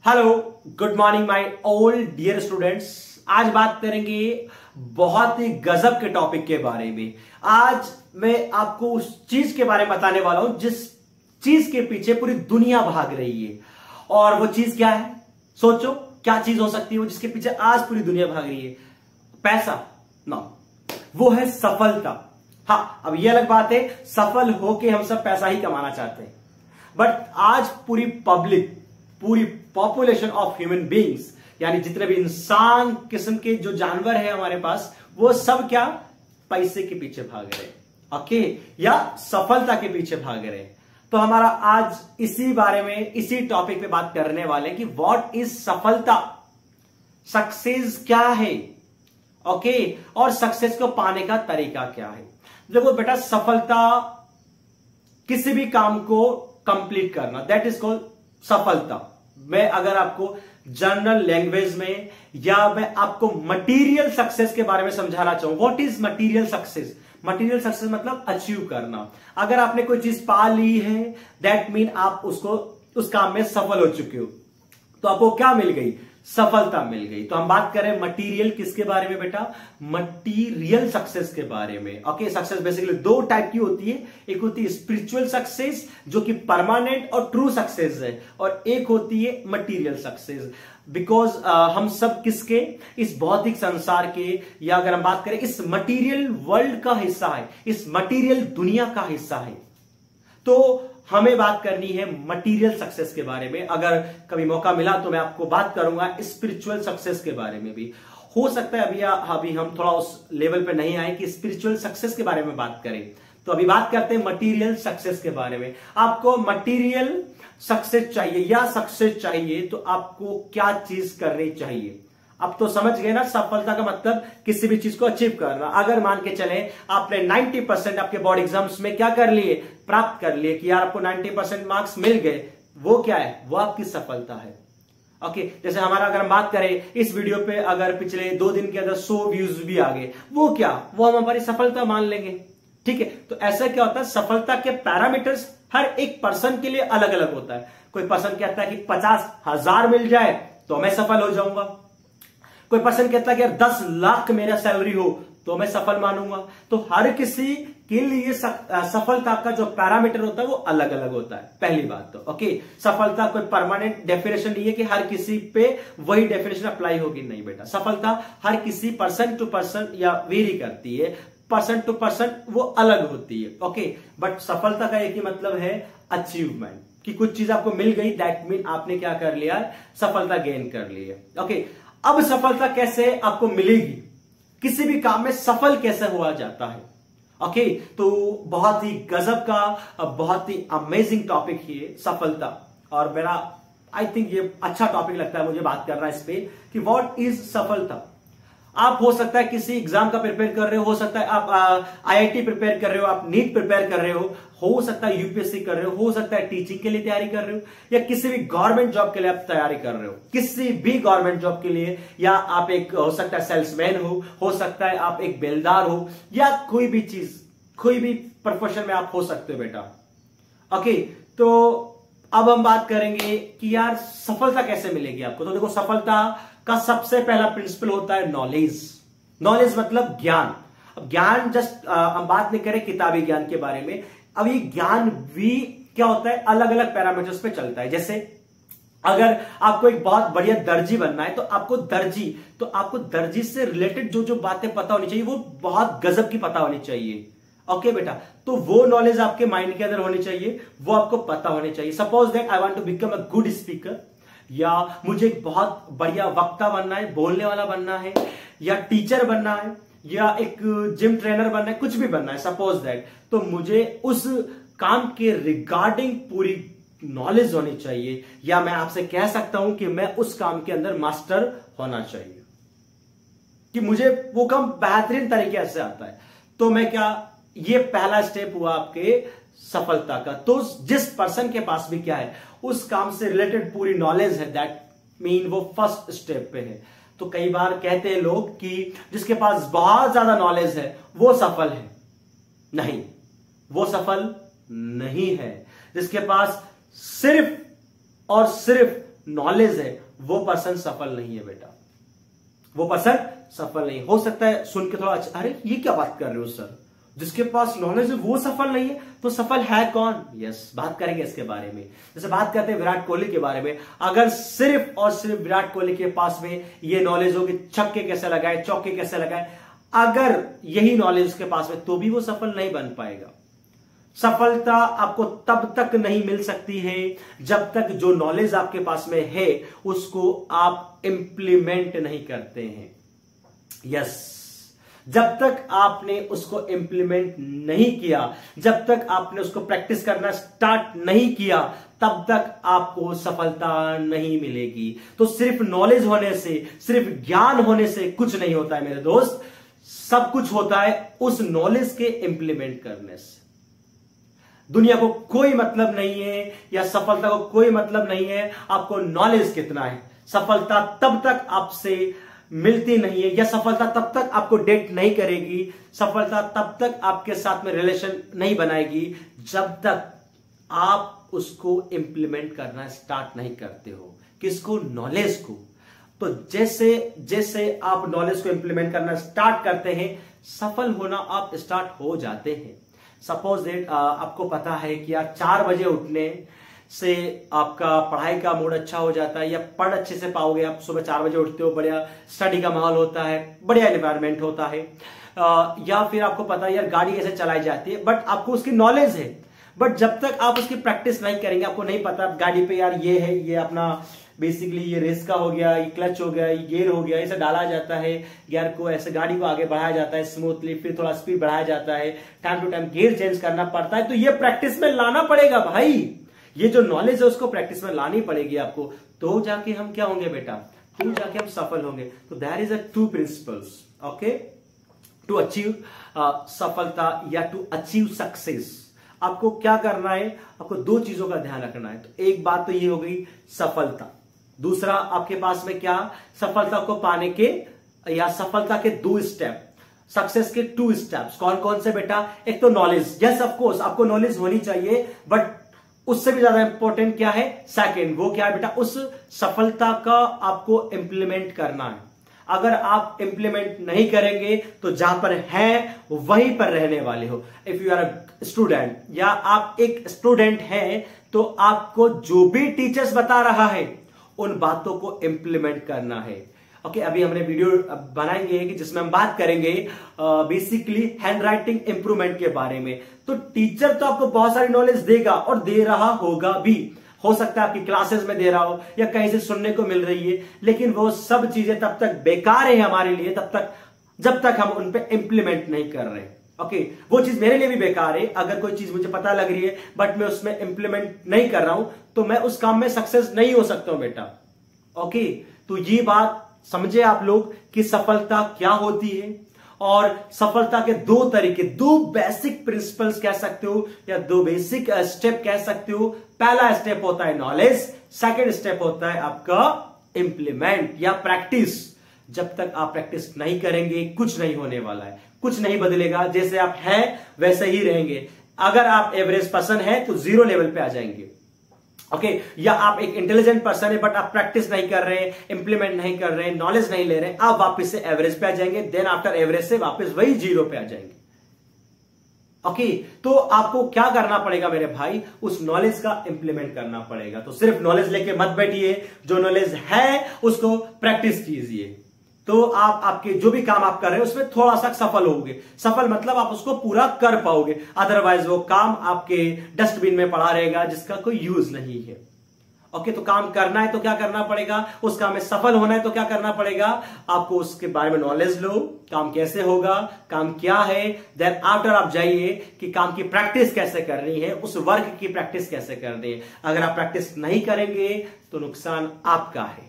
Hello, good morning my all dear students. आज बात करेंगे बहुत ही गजब के टॉपिक के बारे में। आज मैं आपको उस चीज के बारे में बताने वाला हूं जिस चीज के पीछे पूरी दुनिया भाग रही है। और वो चीज क्या है? सोचो क्या चीज हो सकती है वो जिसके पीछे आज पूरी दुनिया भाग रही है? पैसा? ना, वो है सफलता। हाँ, अब ये अलग बात है, सफल होके हम सब पैसा ही कमाना चाहते हैं, बट आज पूरी पब्लिक, पूरी पॉपुलेशन ऑफ ह्यूमन बीइंग्स, यानी जितने भी इंसान किस्म के जो जानवर है हमारे पास, वो सब क्या पैसे के पीछे भाग रहे हैं, ओके, या सफलता के पीछे भाग रहे हैं। तो हमारा आज इसी बारे में, इसी टॉपिक पे बात करने वाले कि व्हाट इज सफलता, सक्सेस क्या है, ओके, और सक्सेस को पाने का तरीका क्या है। देखो बेटा, सफलता किसी भी काम को कंप्लीट करना, दैट इज कॉल्ड सफलता। मैं अगर आपको जनरल लैंग्वेज में या मैं आपको मटेरियल सक्सेस के बारे में समझाना चाहूं, what is material success? Material success मतलब अचीव करना। अगर आपने कोई चीज पा ली है, दैट मीन आप उसको, उस काम में सफल हो चुके हो, तो आपको क्या मिल गई? सफलता मिल गई। तो हम बात करें मटेरियल किसके बारे में बेटा? मटेरियल सक्सेस के बारे में। ओके, सक्सेस बेसिकली दो टाइप की होती है। एक होती है स्पिरिचुअल सक्सेस जो कि परमानेंट और ट्रू सक्सेस है, और एक होती है मटेरियल सक्सेस। बिकॉज हम सब किसके, इस भौतिक संसार के, या अगर हम बात करें इस मटेरियल वर्ल्ड का हिस्सा है, इस मटेरियल दुनिया का हिस्सा है। तो हमें बात करनी है मटेरियल सक्सेस के बारे में। अगर कभी मौका मिला तो मैं आपको बात करूंगा स्पिरिचुअल सक्सेस के बारे में भी। हो सकता है अभी हम थोड़ा उस लेवल पे नहीं आए कि स्पिरिचुअल सक्सेस के बारे में बात करें। तो अभी बात करते हैं मटेरियल सक्सेस के बारे में। आपको मटेरियल सक्सेस चाहिए या सक्सेस चाहिए तो आपको क्या चीज करनी चाहिए? अब तो समझ गए ना, सफलता का मतलब किसी भी चीज को अचीव करना। अगर मान के चले आपने 90% आपके बोर्ड एग्जाम्स में क्या कर लिए, प्राप्त कर लिए, कि यार आपको 90% मार्क्स मिल गए, वो क्या है? वो आपकी सफलता है। ओके, जैसे हमारा अगर हम बात करें इस वीडियो पे, अगर पिछले 2 दिन के अंदर 100 व्यूज भी आ गए, वो क्या, वो हम हमारी सफलता मान लेंगे। ठीक है, तो ऐसा क्या होता है, सफलता के पैरामीटर्स हर एक पर्सन के लिए अलग अलग होता है। कोई पर्सन कहता है कि 50,000 मिल जाए तो मैं सफल हो जाऊंगा। कोई पर्सन कहता है कि यार 10 लाख मेरा सैलरी हो तो मैं सफल मानूंगा। तो हर किसी के लिए सफलता का जो पैरामीटर होता है वो अलग अलग होता है। पहली बात तो ओके, सफलता कोई परमानेंट डेफिनेशन नहीं है कि हर किसी पे वही डेफिनेशन अप्लाई होगी, नहीं बेटा। सफलता हर किसी पर्सन टू पर्सन या वेरी करती है, पर्सन टू पर्सन वो अलग होती है। ओके, बट सफलता का एक ही मतलब है अचीवमेंट, कि कुछ चीज आपको मिल गई, दैट मीन आपने क्या कर लिया, सफलता गेन कर ली है। ओके, अब सफलता कैसे आपको मिलेगी, किसी भी काम में सफल कैसे हुआ जाता है? ओके, तो बहुत ही गजब का, बहुत ही अमेजिंग टॉपिक है सफलता। और मेरा आई थिंक ये अच्छा टॉपिक लगता है मुझे बात करना इस पे कि व्हाट इज सफलता। आप हो सकता है किसी एग्जाम का प्रिपेयर कर रहे हो सकता है आप आईआईटी प्रिपेयर कर रहे हो, आप नीट प्रिपेयर कर रहे हो सकता है यूपीएससी कर रहे हो सकता है टीचिंग के लिए तैयारी कर रहे हो, या किसी भी गवर्नमेंट जॉब के लिए आप तैयारी कर रहे हो, किसी भी गवर्नमेंट जॉब के लिए, या आप एक हो सकता है सेल्समैन हो सकता है आप एक बेलदार हो, या कोई भी चीज, कोई भी प्रोफेशन में आप हो सकते हो बेटा। ओके, तो अब हम बात करेंगे कि यार सफलता कैसे मिलेगी आपको। तो देखो, सफलता का सबसे पहला प्रिंसिपल होता है नॉलेज। नॉलेज मतलब ज्ञान। अब ज्ञान जस्ट हम बात नहीं करें किताबी ज्ञान के बारे में, अब ये ज्ञान भी क्या होता है, अलग अलग पैरामीटर्स पे चलता है। जैसे अगर आपको एक बहुत बढ़िया दर्जी बनना है तो आपको दर्जी से रिलेटेड जो जो बातें पता होनी चाहिए वो बहुत गजब की पता होनी चाहिए। ओके बेटा, तो वो नॉलेज आपके माइंड के अंदर होनी चाहिए, वो आपको पता होनी चाहिए। Suppose that I want to become a good speaker, या मुझे एक बहुत बढ़िया वक्ता बनना है, बोलने वाला बनना है, या टीचर बनना है, या एक जिम ट्रेनर बनना है, कुछ भी बनना है सपोज दैट, तो मुझे उस काम के रिगार्डिंग पूरी नॉलेज होनी चाहिए, या मैं आपसे कह सकता हूं कि मैं उस काम के अंदर मास्टर होना चाहिए, कि मुझे वो काम बेहतरीन तरीके से आता है। तो मैं क्या, ये पहला स्टेप हुआ आपके सफलता का। तो जिस पर्सन के पास भी क्या है, उस काम से रिलेटेड पूरी नॉलेज है, दैट मीन वो फर्स्ट स्टेप पे है। तो कई बार कहते हैं लोग कि जिसके पास बहुत ज्यादा नॉलेज है वो सफल है। नहीं, वो सफल नहीं है। जिसके पास सिर्फ और सिर्फ नॉलेज है वो पर्सन सफल नहीं है बेटा, वो पर्सन सफल नहीं। हो सकता है सुन के थोड़ा अच्छा, अरे ये क्या बात कर रहे हो सर, जिसके पास नॉलेज है वो सफल नहीं है, तो सफल है कौन? यस, बात करेंगे इसके बारे में। जैसे बात करते हैं विराट कोहली के बारे में, अगर सिर्फ और सिर्फ विराट कोहली के पास में ये नॉलेज हो कि छक्के कैसे लगाए, चौके कैसे लगाए, अगर यही नॉलेज उसके पास में, तो भी वो सफल नहीं बन पाएगा। सफलता आपको तब तक नहीं मिल सकती है जब तक जो नॉलेज आपके पास में है उसको आप इंप्लीमेंट नहीं करते हैं। यस, जब तक आपने उसको इंप्लीमेंट नहीं किया, जब तक आपने उसको प्रैक्टिस करना स्टार्ट नहीं किया, तब तक आपको सफलता नहीं मिलेगी। तो सिर्फ नॉलेज होने से, सिर्फ ज्ञान होने से कुछ नहीं होता है मेरे दोस्त, सब कुछ होता है उस नॉलेज के इंप्लीमेंट करने से। दुनिया को कोई मतलब नहीं है या सफलता को कोई मतलब नहीं है आपको नॉलेज कितना है। सफलता तब तक आपसे मिलती नहीं है, या सफलता तब तक आपको डेट नहीं करेगी, सफलता तब तक आपके साथ में रिलेशन नहीं बनाएगी जब तक आप उसको इंप्लीमेंट करना स्टार्ट नहीं करते हो। किसको? नॉलेज को। तो जैसे जैसे आप नॉलेज को इंप्लीमेंट करना स्टार्ट करते हैं, सफल होना आप स्टार्ट हो जाते हैं। सपोज दैट आपको पता है कि यार 4 बजे उठने से आपका पढ़ाई का मूड अच्छा हो जाता है, या पढ़ अच्छे से पाओगे। आप सुबह 4 बजे उठते हो, बढ़िया स्टडी का माहौल होता है, बढ़िया एनवायरनमेंट होता है। या फिर आपको पता है यार गाड़ी कैसे चलाई जाती है, बट आपको उसकी नॉलेज है, बट जब तक आप उसकी प्रैक्टिस नहीं करेंगे, आपको नहीं पता गाड़ी पे यार ये है, ये अपना बेसिकली ये रेस का हो गया, ये क्लच हो गया, ये गियर हो गया, इसे डाला जाता है, गियर को ऐसे गाड़ी को आगे बढ़ाया जाता है स्मूथली, फिर थोड़ा स्पीड बढ़ाया जाता है, time to time gear change करना पड़ता है। तो ये प्रैक्टिस में लाना पड़ेगा भाई, ये जो नॉलेज है उसको प्रैक्टिस में लानी पड़ेगी आपको, तो जाके हम क्या होंगे बेटा, तो जाके हम सफल होंगे। तो that is a 2 principles, okay, to achieve सफलता या टू अचीव सक्सेस। आपको क्या करना है, आपको 2 चीजों का ध्यान रखना है। तो एक बात तो ये हो गई सफलता, दूसरा आपके पास में क्या, सफलता को पाने के या सफलता के 2 स्टेप, सक्सेस के 2 स्टेप्स। कौन कौन से बेटा? एक तो नॉलेज, यस ऑफ कोर्स आपको नॉलेज होनी चाहिए, बट उससे भी ज्यादा इंपॉर्टेंट क्या है, सेकंड, वो क्या है बेटा, उस सफलता का आपको इंप्लीमेंट करना है। अगर आप इंप्लीमेंट नहीं करेंगे तो जहां पर है वहीं पर रहने वाले हो। If you are a student, या आप एक स्टूडेंट हैं, तो आपको जो भी टीचर्स बता रहा है उन बातों को इंप्लीमेंट करना है। ओके, अभी हमने वीडियो बनाएंगे कि जिसमें हम बात करेंगे बेसिकली हैंड राइटिंग इंप्रूवमेंट के बारे में। तो टीचर तो आपको बहुत सारी नॉलेज देगा और दे रहा होगा भी, हो सकता है आपकी क्लासेस में दे रहा हो या कहीं से सुनने को मिल रही है, लेकिन वो सब चीजें तब तक बेकार है हमारे लिए तब तक जब तक हम उन पे इंप्लीमेंट नहीं कर रहे। ओके, वो चीज मेरे लिए भी बेकार है। अगर कोई चीज मुझे पता लग रही है बट मैं उसमें इंप्लीमेंट नहीं कर रहा हूं, तो मैं उस काम में सक्सेस नहीं हो सकता हूं बेटा। ओके, तो ये बात समझे आप लोग कि सफलता क्या होती है, और सफलता के 2 तरीके, 2 बेसिक प्रिंसिपल्स कह सकते हो या 2 बेसिक स्टेप कह सकते हो। पहला स्टेप होता है नॉलेज, सेकंड स्टेप होता है आपका इंप्लीमेंट या प्रैक्टिस। जब तक आप प्रैक्टिस नहीं करेंगे कुछ नहीं होने वाला है, कुछ नहीं बदलेगा, जैसे आप हैं वैसे ही रहेंगे। अगर आप एवरेज पर्सन है तो 0 लेवल पे आ जाएंगे। ओके, या आप एक इंटेलिजेंट पर्सन है बट आप प्रैक्टिस नहीं कर रहे हैं, इंप्लीमेंट नहीं कर रहे हैं, नॉलेज नहीं ले रहे हैं, आप वापस से एवरेज पे आ जाएंगे, देन आफ्टर एवरेज से वापस वही 0 पे आ जाएंगे। ओके, तो आपको क्या करना पड़ेगा मेरे भाई, उस नॉलेज का इंप्लीमेंट करना पड़ेगा। तो सिर्फ नॉलेज लेके मत बैठिए, जो नॉलेज है उसको प्रैक्टिस कीजिए, तो आप आपके जो भी काम आप कर रहे हैं उसमें थोड़ा सा सफल होगे। सफल मतलब आप उसको पूरा कर पाओगे, अदरवाइज वो काम आपके डस्टबिन में पड़ा रहेगा जिसका कोई यूज नहीं है। ओके, तो काम करना है तो क्या करना पड़ेगा, उस काम में सफल होना है तो क्या करना पड़ेगा, आपको उसके बारे में नॉलेज लो, काम कैसे होगा, काम क्या है, देन आफ्टर आप जाइए कि काम की प्रैक्टिस कैसे करनी है, उस वर्क की प्रैक्टिस कैसे करनी है। अगर आप प्रैक्टिस नहीं करेंगे तो नुकसान आपका है।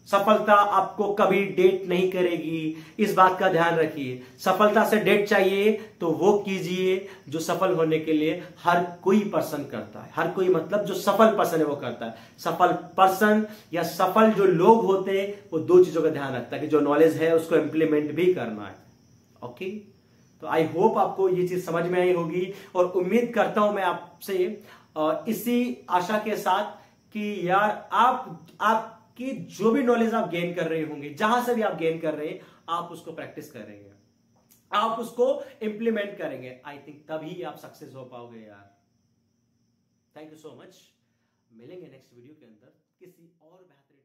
सफलता आपको कभी डेट नहीं करेगी, इस बात का ध्यान रखिए। सफलता से डेट चाहिए तो वो कीजिए जो सफल होने के लिए हर कोई पर्सन करता है। हर कोई मतलब जो सफल पर्सन है वो करता है। सफल पर्सन या सफल जो लोग होते हैं वो 2 चीजों का ध्यान रखता है कि जो नॉलेज है उसको इंप्लीमेंट भी करना है। ओके, तो आई होप आपको ये चीज समझ में आई होगी, और उम्मीद करता हूं मैं आपसे इसी आशा के साथ कि यार आपकी जो भी नॉलेज आप गेन कर रहे होंगे, जहां से भी आप गेन कर रहे हैं, आप उसको प्रैक्टिस करेंगे, आप उसको इंप्लीमेंट करेंगे। आई थिंक तभी आप सक्सेस हो पाओगे यार। Thank you so much. मिलेंगे नेक्स्ट वीडियो के अंदर किसी और बेहतरीन